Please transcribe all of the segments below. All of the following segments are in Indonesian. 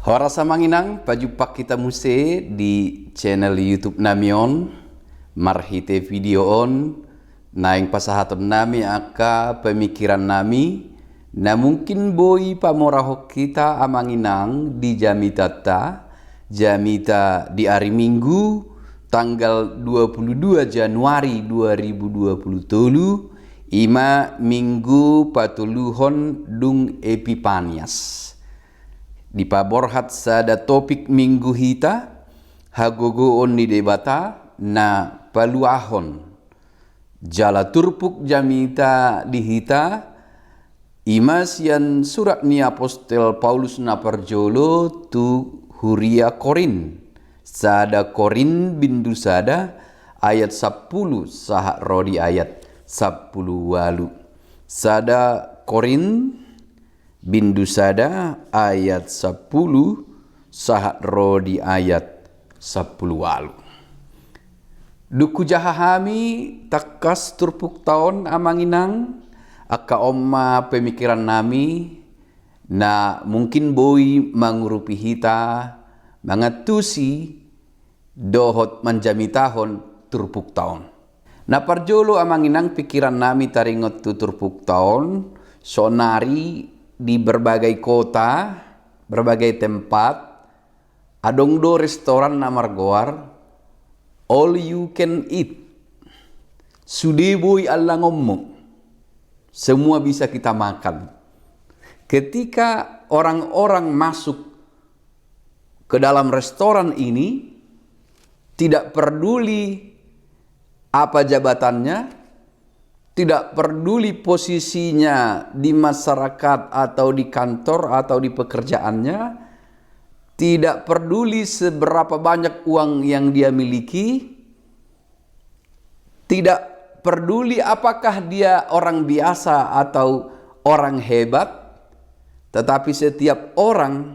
Hora samanginang pajumpa kita muse di channel YouTube namion marhite video on naing pasahaton nami aka pemikiran nami na mungkin boy pamorahok kita amanginang di jamita di hari Minggu tanggal 22 Januari 2027 ima Minggu patuluhon dung Epipanias. Di paborhat sada topik minggu hita hagogoon ni debata na paluahon jala turpuk jamita dihita imasian surat ni apostel Paulus na parjolo tu huria Korin sada Korin bindu sada ayat 10 sahak rodi ayat 10 walu sada Korin bindu sada ayat 10 sahat rodi ayat 10 walu. Duku jahahami takas turpuk taon amanginang aka omma pemikiran nami na mungkin boy mangurupi hita mangatusi dohot manjami tahon turpuk taon. Na parjolo amanginang pikiran nami taringot tu turpuk taon sonari di berbagai kota, berbagai tempat, adong do restoran na margoar, all you can eat. Sudeboy alla ngomong. Semua bisa kita makan. Ketika orang-orang masuk ke dalam restoran ini, tidak peduli apa jabatannya, tidak peduli posisinya di masyarakat atau di kantor atau di pekerjaannya, tidak peduli seberapa banyak uang yang dia miliki, tidak peduli apakah dia orang biasa atau orang hebat, tetapi setiap orang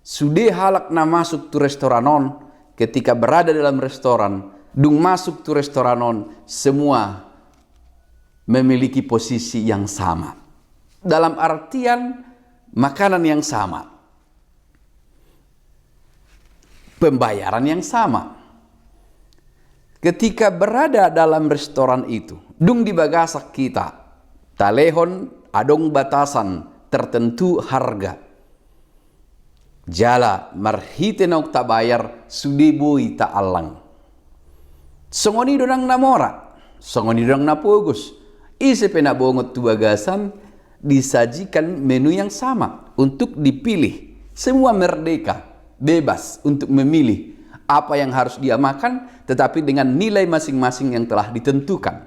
sudah halak na masuk tu restoranon, ketika berada dalam restoran, dung masuk tu restoranon, semua memiliki posisi yang sama. Dalam artian makanan yang sama. Pembayaran yang sama. Ketika berada dalam restoran itu, dung di bagasak kita, talehon adong batasan tertentu harga. Jala marhite nauk tak bayar sudibui tak alang. Songoni dorang namora, songoni dorang napogus. Isi pena bongot tu bagasan disajikan menu yang sama untuk dipilih. Semua merdeka, bebas untuk memilih apa yang harus dia makan, tetapi dengan nilai masing-masing yang telah ditentukan.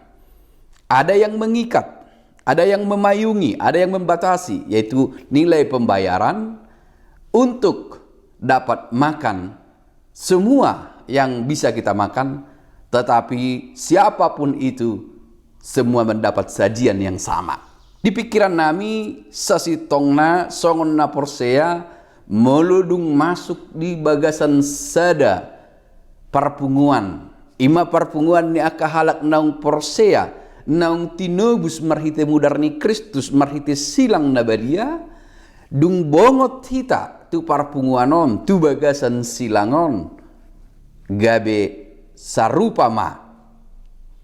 Ada yang mengikat, ada yang memayungi, ada yang membatasi, yaitu nilai pembayaran untuk dapat makan semua yang bisa kita makan, tetapi siapapun itu semua mendapat sajian yang sama. Di pikiran nami sasitongna songon na porsea meludung masuk di bagasan sada parpunguan. Ima parpunguan ni aka halak naung porsea naung tinobus marhite mudarni Kristus marhite silang nabadia dung bongot hita tu parpunguanon tu bagasan silangon gabe sarupama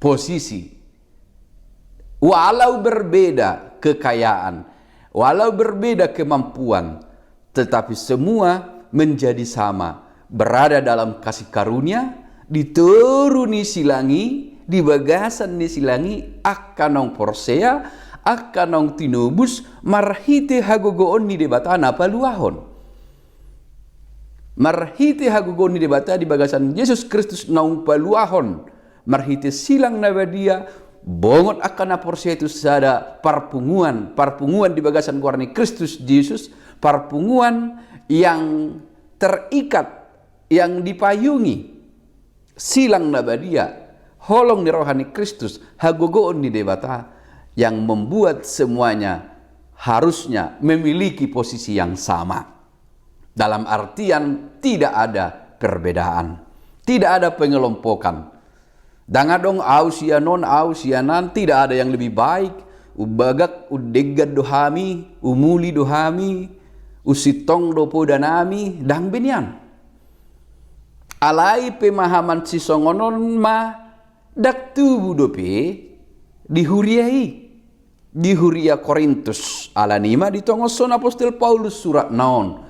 posisi. Walau berbeda kekayaan, walau berbeda kemampuan, tetapi semua menjadi sama. Berada dalam kasih karunia, dituruni silangi, di bagasan ni silangi, akanong porsea, akanong tinubus, marhite hagogoon ni debatana paluahon. Marhite hagogoon ni debata di bagasan Yesus Kristus naung paluahon, marhite silang nabadia, bongot akan aporsia itu sada parpunguan di bagasan kuarni Kristus Yesus, parpunguan yang terikat, yang dipayungi silang nabadia, holong ni rohani Kristus, hagogoon ni debata, yang membuat semuanya harusnya memiliki posisi yang sama. Dalam artian tidak ada perbedaan, tidak ada pengelompokan. Dangadong ausianon ausianan, tidak ada yang lebih baik. Ubagak udegad dohami, umuli dohami, usitong do poda nami dang binian. Alai pemahaman si songonon ma dak tubu dope di Huria Korintus alanima di tongoson apostol Paulus surat naon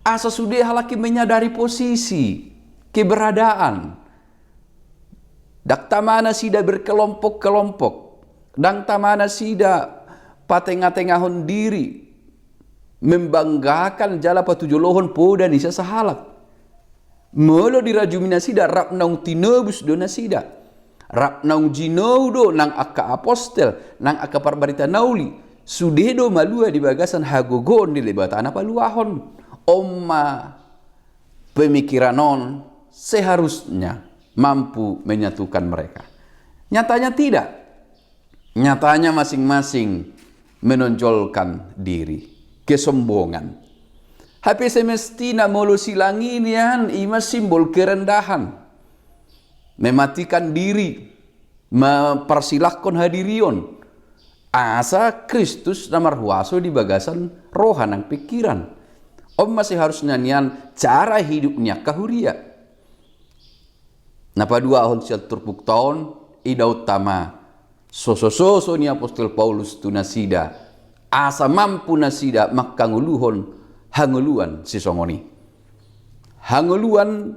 asa sudah halaki menyadari posisi keberadaan dak tamana sida berkelompok-kelompok dang tamana sida patengah-tengahon diri membanggakan jala patujolohon poda nisa sahalak molo dirajumina sida rap naung tinebus dona sida rap naung jinou do nang akka apostel nang akka parbarita nauli sudedo malua di bagasan hagogon di lebatan apa luahon omma pemikiranon seharusnya mampu menyatukan mereka. Nyatanya tidak. Nyatanya masing-masing menonjolkan diri, kesombongan. Hape semestina molo silanginian ima simbol kerendahan. Mematikan diri, mempersilahkan hadirion. Asa Kristus namarhuaso di bagasan rohanang pikiran. Masih harusnya nian cara hidupnya kahuria. Napa dua ahon siat turpuk tahun ida utama soso ni apostol Paulus tu nasida asa mampu nasida makanguluhon hanguluan si songoni hanguluan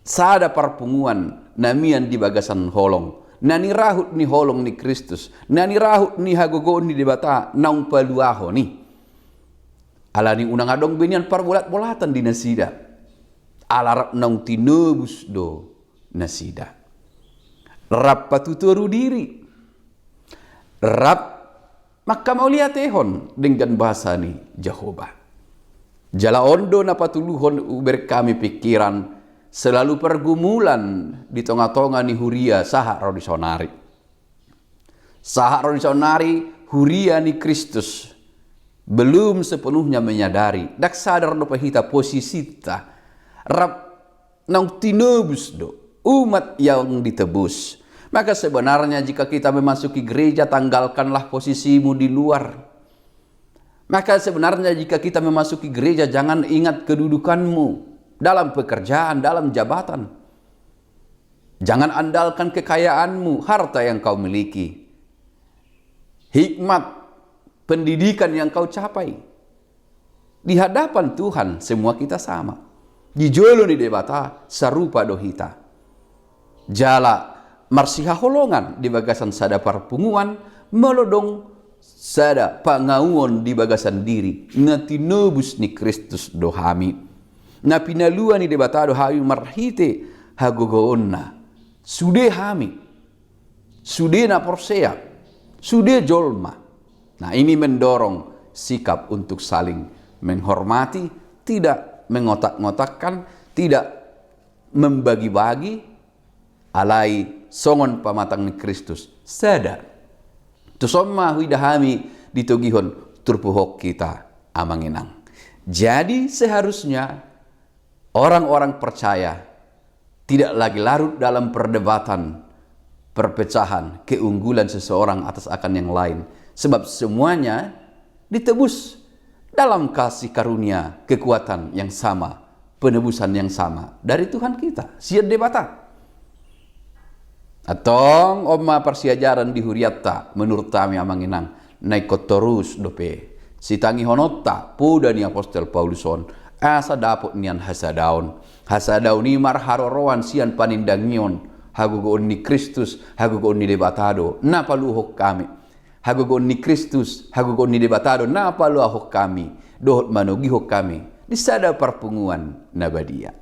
sada parpunguan namian di bagasan holong nani rahut ni holong ni Kristus nani rahut ni hagogon ni debata naung paluaho ni alani unang adong benian parbolat-bolatan di nasida alarap naung tinebus do nasida rap patuturu diri rap maka mau lihat tehon dengan bahasa ni Jehovah jala ondo na patuluhon uber kami pikiran selalu pergumulan di tengah-tengah ni Huria saha rodisonari Huria ni Kristus belum sepenuhnya menyadari dak sadar do pahita posisita rap nang tinebus do umat yang ditebus. Maka sebenarnya jika kita memasuki gereja tanggalkanlah posisimu di luar. Maka sebenarnya jika kita memasuki gereja jangan ingat kedudukanmu dalam pekerjaan, dalam jabatan. Jangan andalkan kekayaanmu, harta yang kau miliki. Hikmat pendidikan yang kau capai. Di hadapan Tuhan semua kita sama. Dijolo ni debata sarupa dohita. Jala marsiha holongan di bagasan sada parpunguan melodong sada pangauon di bagasan diri ngatinobus ni Kristus dohami. Na pinalua ni debata dohayu marhite hagogoonna. Sude hami. Sude na porsea. Sude jolma. Nah ini mendorong sikap untuk saling menghormati, tidak mengotak-ngotakkan, tidak membagi-bagi, alai songon pamatang ni Kristus sadar. Tusomma huidahami ditogihon turpuhok kita amanginang. Jadi seharusnya orang-orang percaya tidak lagi larut dalam perdebatan, perpecahan, keunggulan seseorang atas akan yang lain. Sebab semuanya ditebus dalam kasih karunia, kekuatan yang sama, penebusan yang sama dari Tuhan kita. Siap debata. Atong oma persiajaran di Huriatta menurut kami amanginang naikot terus dope. Sitangi honota puda ni apostol Pauluson asa dapot nian hasadaun. Hasadaun ni marharoroan sian panindangion hagugon ni Kristus, hagugon ni debatado. Napaluhok kami. Hagugon ni Kristus, hagugon ni debatado, napaluhok kami. Dohot manugihok kami. Di sada perpunguan nabadia.